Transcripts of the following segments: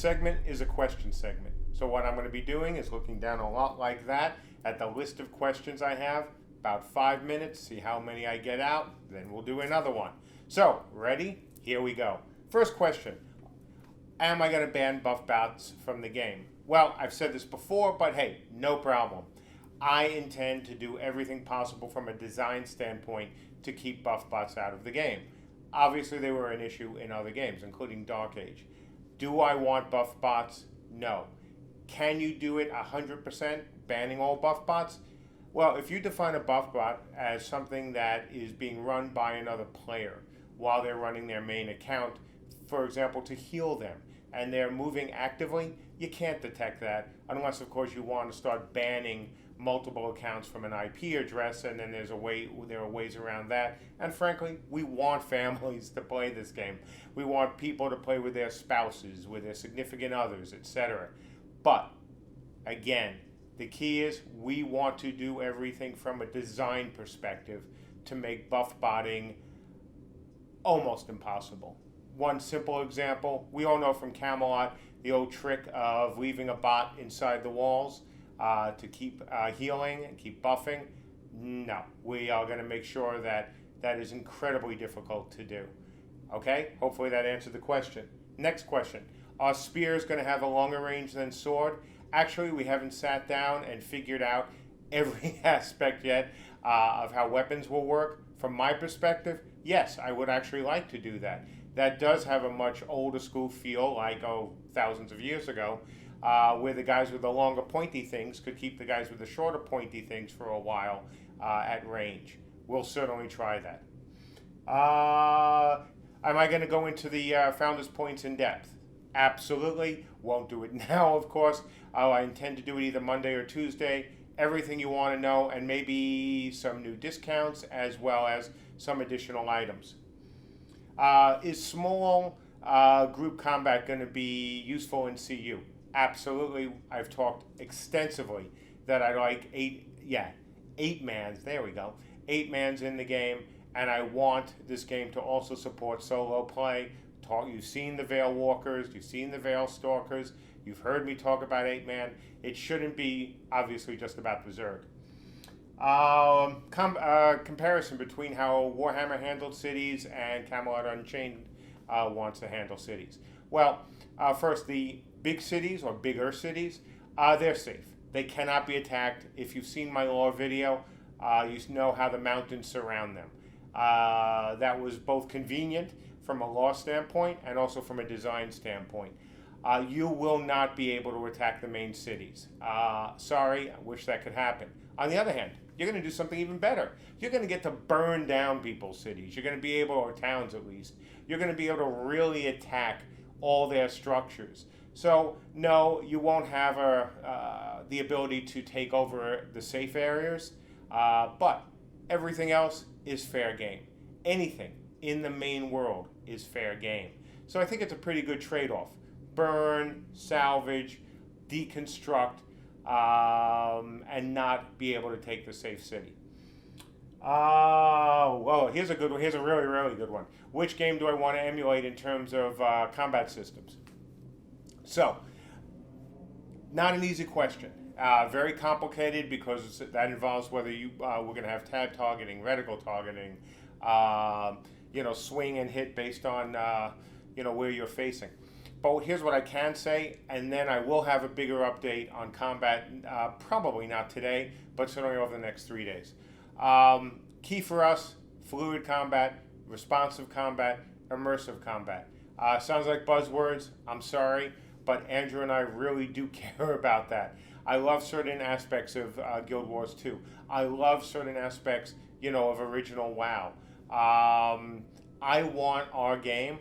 segment is a question segment. So what I'm going to be doing is looking down a lot like that at the list of questions I have, about 5 minutes, see how many I get out, then we'll do another one. So, ready? Here we go. First question, am I going to ban buff bots from the game? Well, I've said this before, but hey, no problem. I intend to do everything possible from a design standpoint to keep buff bots out of the game. Obviously, they were an issue in other games, including Dark Age. Do I want buff bots? No. Can you do it 100%, banning all buff bots? Well, if you define a buff bot as something that is being run by another player while they're running their main account, for example, to heal them, and they're moving actively, you can't detect that unless, of course, you want to start banning multiple accounts from an IP address, and then there are ways around that. And frankly, we want families to play this game. We want people to play with their spouses, with their significant others, etc. But again, the key is we want to do everything from a design perspective to make buff botting almost impossible. One simple example, we all know from Camelot the old trick of leaving a bot inside the walls to keep healing and keep buffing. No, we are going to make sure that that is incredibly difficult to do. Okay, hopefully that answered the question. Next question, are spears going to have a longer range than sword? Actually, we haven't sat down and figured out every aspect yet of how weapons will work. From my perspective, yes, I would actually like to do that. That does have a much older school feel, like, thousands of years ago, where the guys with the longer pointy things could keep the guys with the shorter pointy things for a while at range. We'll certainly try that. Am I going to go into the Founders Points in depth? Absolutely. Won't do it now, of course. I intend to do it either Monday or Tuesday. Everything you want to know, and maybe some new discounts as well as some additional items. Is small group combat going to be useful in CU? Absolutely. I've talked extensively that I like eight mans. There we go. 8 mans in the game, and I want this game to also support solo play. You've seen the Veil Walkers, you've seen the Veil Stalkers, you've heard me talk about 8-man. It shouldn't be, obviously, just about Berserk. Comparison between how Warhammer handled cities and Camelot Unchained wants to handle cities. Well, first, the big cities, or bigger cities, they're safe. They cannot be attacked. If you've seen my lore video, you know how the mountains surround them. That was both convenient from a law standpoint and also from a design standpoint. You will not be able to attack the main cities. Sorry, I wish that could happen. On the other hand, you're going to do something even better. You're going to get to burn down people's cities. You're going to be able, or towns at least, you're going to be able to really attack all their structures. So, no, you won't have the ability to take over the safe areas, but everything else is fair game. Anything in the main world is fair game. So I think it's a pretty good trade-off. Burn, salvage, deconstruct, and not be able to take the safe city. Well, here's a good one. Here's a really, really good one. Which game do I want to emulate in terms of combat systems? So, not an easy question. Very complicated because that involves whether we're going to have tab targeting, reticle targeting, swing and hit based on where you're facing. But here's what I can say, and then I will have a bigger update on combat, probably not today, but certainly over the next 3 days. Key for us, fluid combat, responsive combat, immersive combat. Sounds like buzzwords, I'm sorry, but Andrew and I really do care about that. I love certain aspects of Guild Wars 2. I love certain aspects, of original WoW. I want our game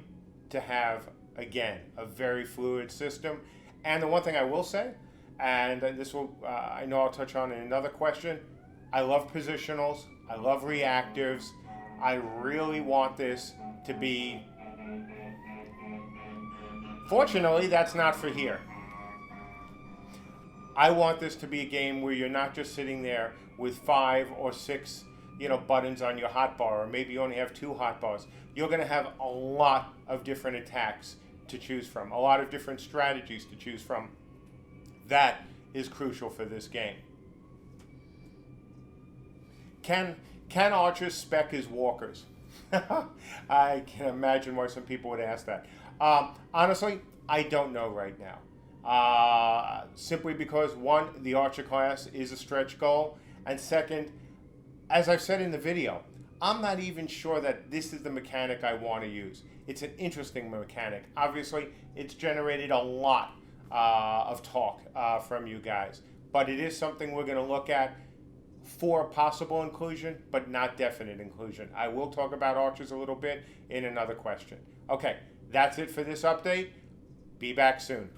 to have, again, a very fluid system. And the one thing I will say, and this will, I know I'll touch on in another question, I love positionals, I love reactives. I really want this to be, fortunately, that's not for here. I want this to be a game where you're not just sitting there with 5 or 6 buttons on your hotbar, or maybe you only have 2 hotbars. You're going to have a lot of different attacks to choose from, a lot of different strategies to choose from. That is crucial for this game. Can archers spec as walkers? I can imagine why some people would ask that. Honestly, I don't know right now. Simply because, one, the archer class is a stretch goal, and second, as I've said in the video, I'm not even sure that this is the mechanic I want to use. It's an interesting mechanic. Obviously, it's generated a lot of talk from you guys, but it is something we're going to look at for possible inclusion, but not definite inclusion. I will talk about archers a little bit in another question. Okay, that's it for this update. Be back soon.